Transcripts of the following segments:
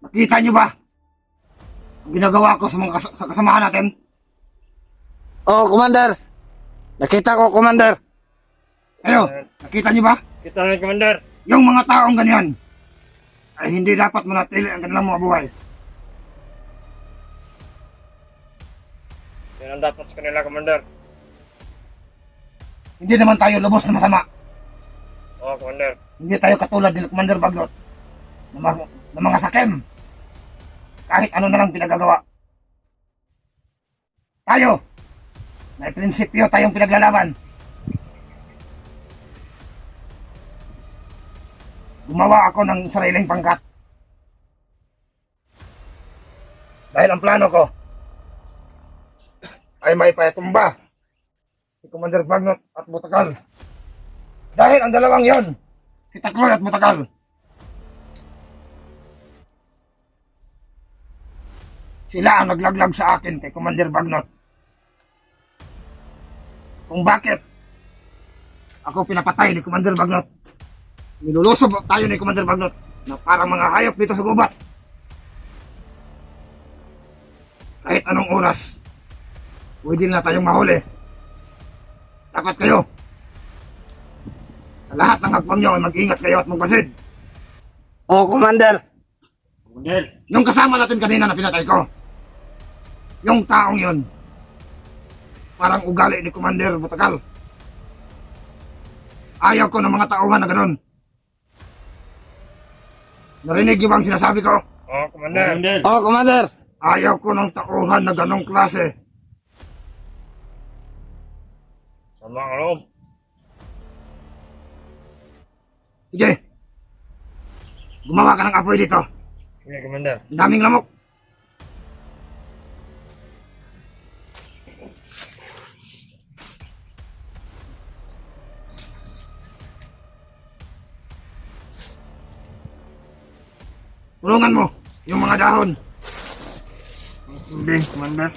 Nakita niyo ba ang ginagawa ko sa mga sa kasamahan natin? Oo, Commander. Nakita ko, Commander. Ayo, nakita niyo ba? Kita na, Commander. Yung mga taong ganyan ay hindi dapat manatili ang kanilang mga buhay. Yan ang dapat sa kanila, Commander. Hindi naman tayo lubos na masama. Oo, Commander. Hindi tayo katulad ni Commander Bagnot na mga sakim. Kahit ano na lang pinagagawa. Tayo, may prinsipyo tayong pinaglalaban. Gumawa ako ng sariling pangkat. Dahil ang plano ko ay may patumba si Commander Bagnot at Butakal. Dahil ang dalawang yon, si Takloy at Butakal, sila ang naglaglag sa akin kay Commander Bagnot. Kung bakit ako pinapatay ni Commander Bagnot. Nilulusob tayo ni Commander Bagnot na parang mga hayop dito sa gubat. Kahit anong oras, pwede na tayong mahuli. Dapat kayo, sa lahat ng hakbang nyo, ay mag-ingat kayo at magbasid. Oo, Commander. Commander. Yung kasama natin kanina na pinatay ko, yung taong yun, parang ugali ni Commander Butakal. Ayaw ko ng mga tauhan na ganun. Narinig niyo ba ang sinasabi ko? Oo, Commander. Commander. Oo, Commander. Ayaw ko ng tauhan na ganong klase. Sama ang loob. Sige, gumawa ka ng apoy dito. Sige, Commander. Ang daming lamok. Tulungan mo yung mga dahon. Sige, Commander.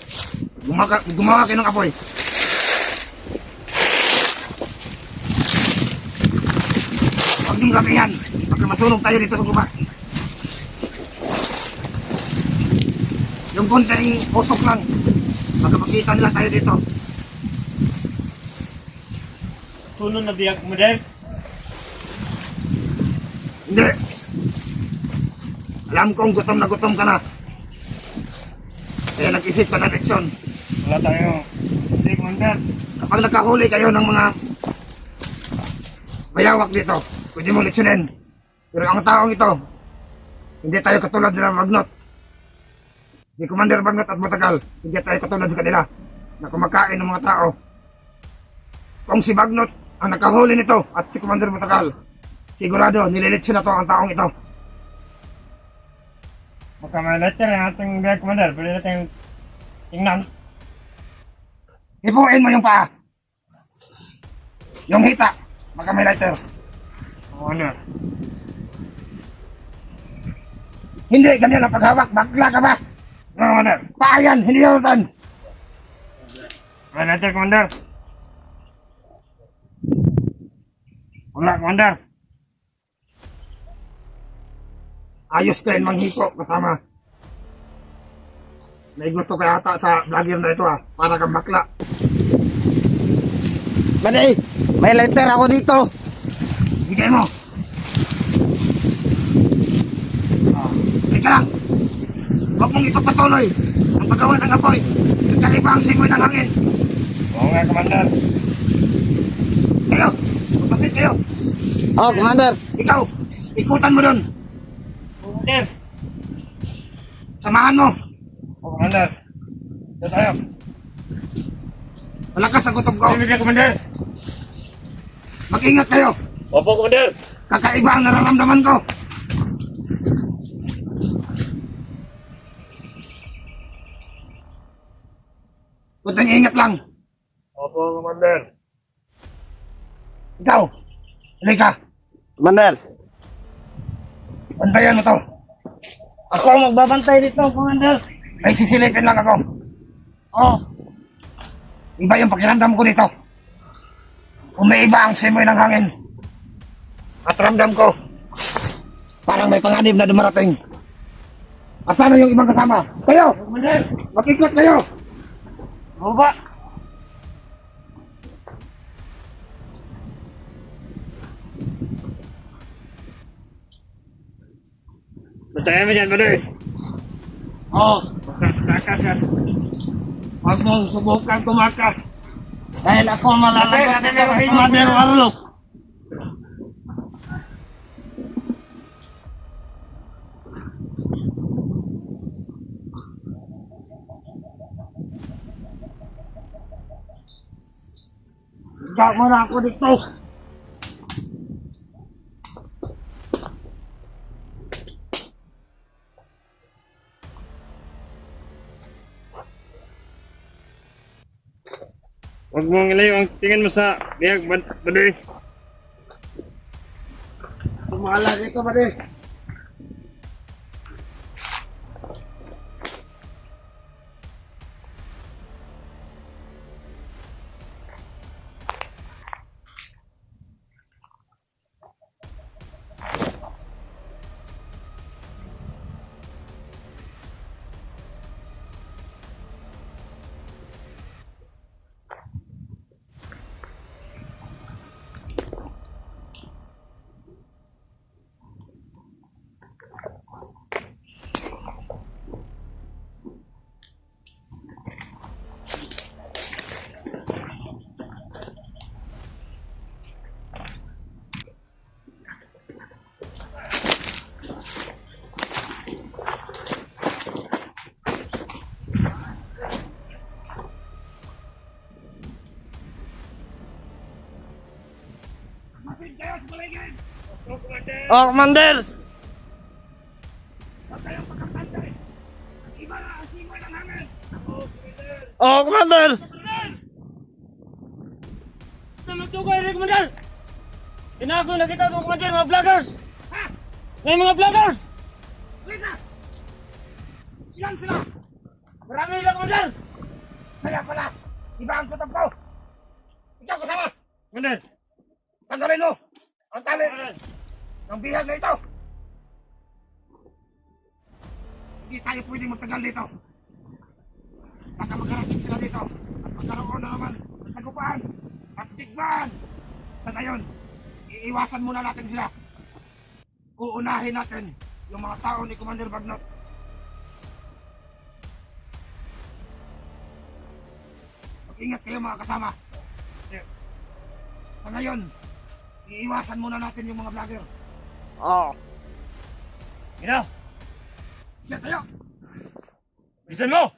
Gumawa kayo ng apoy. Huwag niyong ramihan. Pagka masunog tayo dito sa guba. Yung konting usok lang. Magkapakita nila tayo dito. Tunod na biyak, Commander. Hindi. Alam kong gutom na gutom ka na. Kaya nag-isip ka ng leksyon. Wala tayo. Sige, Commander. Kapag nakahuli kayo ng mga bayawak dito, pwede mong leksyonin. Pero ang taong ito, hindi tayo katulad nila Bagnot. Si Commander Bagnot at Butakal, hindi tayo katulad sa kanila na kumakain ng mga tao. Kung si Bagnot ang nakahuli nito at si Commander Butakal, sigurado nililitsyon na to ang taong ito. Baka may letter ang ating biyak, Commander. Pwede natin tingnan. Ipuin mo yung paa. Yung hita, baka may lighter. Commander. Hindi, ganyan ang paghawak. Bakla ka ba? No, Commander. Paa yan, hindi yan. May letter, Commander. Wala, Commander. Ayos ka rin manghipo kasama. May gusto kaya ata sa vlogger na ito para kang bakla. Bali, may letter ako dito. Bigay mo. Teka lang. Huwag mong ipagpatuloy ang paggawa ng apoy. Nagkaiba ang simoy ng hangin. Oo nga, Commander. Kayo, mapasit kayo. Oo, Commander. Ikaw, ikutan mo doon. Commander. Samahan mo. Oo, Commander. Ito tayo. Malakas ang kutob ko. Sige, Commander. Mag-ingat kayo. Opo, Commander. Kakaiba ang nararamdaman ko. Kunting ingat lang. Opo, Commander. Ikaw, halika. Commander. Bantayan mo to. Ako ang magbabantay dito, Commander. Ay sisilipin lang ako. Oo. Iba yung pakiramdam ko dito. Umiiba ang simoy ng hangin. At ramdam ko, parang may panganib na dumarating. Asan na yung ibang kasama? Kayo! Commander! Mag-ikot kayo! Baba! Bantayan mo dyan, Commander! Oh, Takas yan. huwag mong subukan tumakas. Dahil ako malalagot Natin, ito, natin, Commander natin. Warlock. Higa mo na ako dito. Huwag mong ilayo ang tingin mo sa biyag, Commander. Sumala dito, buddy. Masin kayo sa paligid! Oh, Commander! Huwag kayong pagkakantay! Iba na ang simoy ng hangin! Oh, Commander! Magtugay rin, Commander! Inago na kita ito, Commander, mga vloggers! May mga vloggers! Wait na! Silang sila! Marami nila, Commander! Kaya pala! Iba ang tutok ko! Ikaw kasama! Commander! Tanggalin mo! Ang tali ng bihag na ito! Hindi tayo pwedeng magtagal dito. Baka magkarating sila dito at magkaroon na naman ng sagupaan at tigman. Sa ngayon, iiwasan muna natin sila. Uunahin natin yung mga tao ni Commander Bagnot. Mag-ingat kayo mga kasama. Sa ngayon, iiwasan muna natin yung mga vlogger. Oh. Ina! Sige tayo! Bisan mo!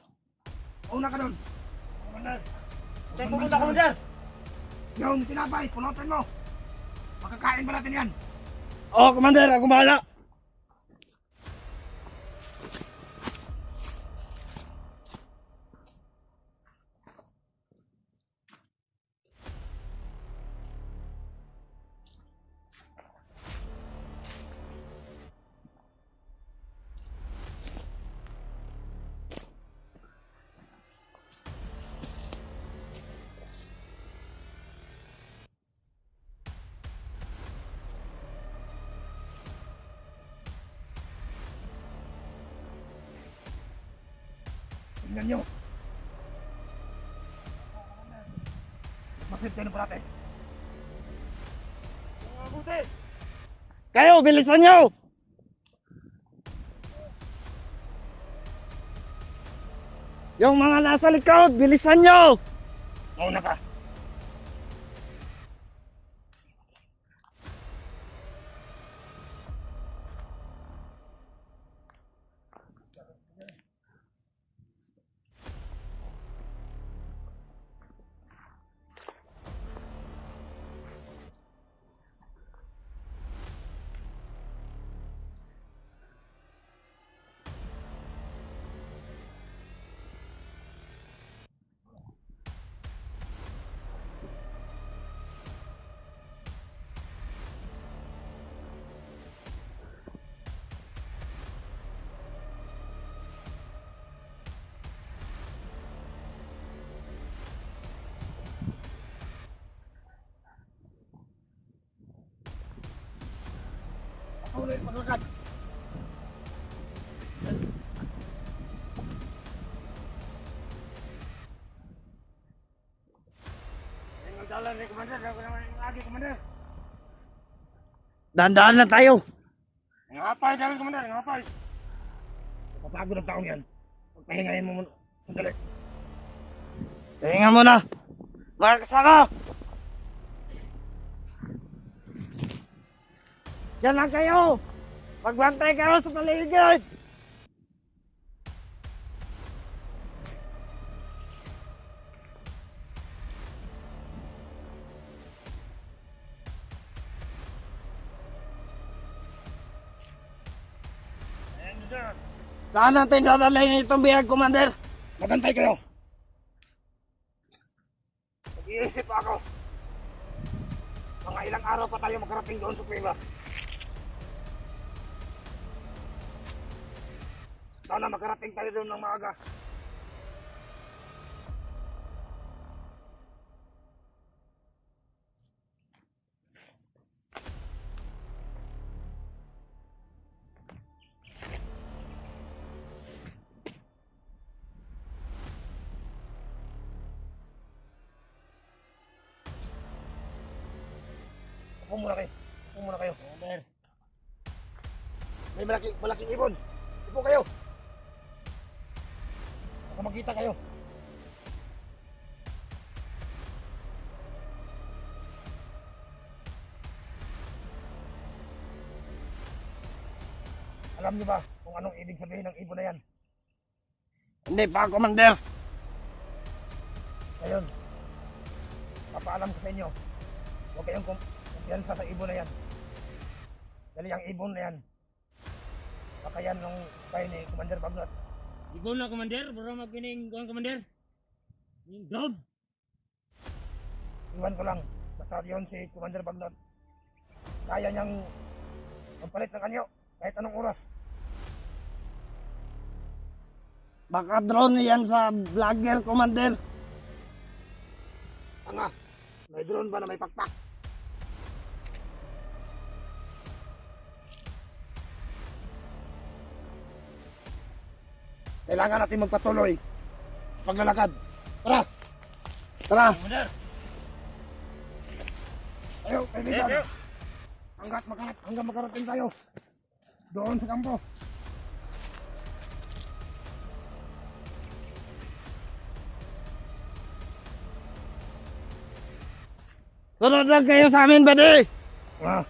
Una ka doon. Commander! Saan pupunta, Commander? Yung tinapay, punutin mo. Makakain ba natin yan? Oh, Commander, ako bahala. Tingnan nyo. Masin kayo ng parate. Mabuti! Kayo, bilisan nyo! Yung mga nasa likod, bilisan nyo! Mauna ka. Patuloy ang paglakad. Dahan-dahan lang tayo. Ngapay dahil, Komander, ngapay. Kapagod ang taong yan. Pagpahingayin mo muna. Sandali. Tingnan mo na. Mga kasama. Diyan lang kayo. Magbantay kayo sa paligid. Saan natin dadalhin itong bihag, Commander? Magantay kayo. Mag-iisip pa ako. Mga ilang araw pa tayo makarating doon sa Puebla. Sana makarating tayo doon ng maaga. Upo muna kayo. Upo muna kayo. Komander. May malaking ibon. Upo kayo. Baka magkita kayo. Alam niyo ba kung anong ibig sabihin ng ibon na yan? Hindi pa, Commander. Ngayon, papaalam ko sa inyo. Huwag kayong kumpiyansa sa ibon na yan. Dali ang ibon na yan. Baka yan nung spy ni Commander Bagnot. Igon na, Komander. Para magkining, Komander. Yung ground. Iwan ko lang. Basta yun si Commander Bagnot. Kaya niyang magpalit ng anyo kahit anong oras. Baka drone yan sa vlogger, Commander. Tanga, may drone ba na may pakpak? Kailangan natin magpatuloy. Paglalakad. Tara! Tara! Komander. Ayaw, kaibigan. Ayaw. Hanggang makarating tayo. Doon sa kampo. Sunod lang kayo sa amin, buddy. Ah,